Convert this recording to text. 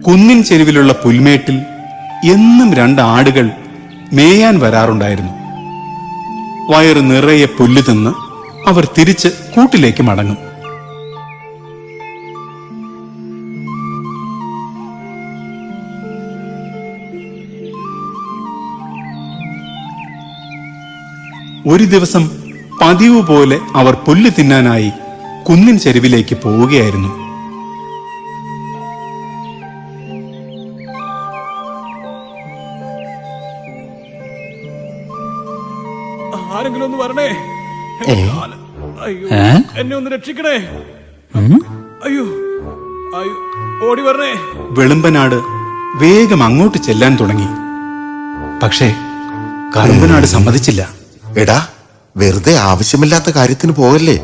കുന്നിൻ ചെരുവിലുള്ള പുൽമേട്ടിൽ എന്നും 2 ആടുകൾ മേയാൻ വരാറുണ്ടായിരുന്നു. വയറ് നിറയെ പുല്ല് തിന്ന് അവർ തിരിച്ച് കൂട്ടിലേക്ക് മടങ്ങും. ഒരു ദിവസം പതിവ് പോലെ അവർ പുല്ല് തിന്നാനായി കുന്നിൻ ചെരുവിലേക്ക് പോവുകയായിരുന്നു. ആരെങ്കിലും ഒന്ന് വരണേ, എന്നെ ഒന്ന് രക്ഷിക്കണേ, അയ്യോ അയ്യോ, ഓടി വരണേ. വെളുമ്പനാട് വേഗം അങ്ങോട്ട് ചെല്ലാൻ തുടങ്ങി. പക്ഷേ കറുമ്പനാട് സമ്മതിച്ചില്ല. എടാ, വെറുതെ ആവശ്യമില്ലാത്ത കാര്യത്തിന് പോകല്ലേ.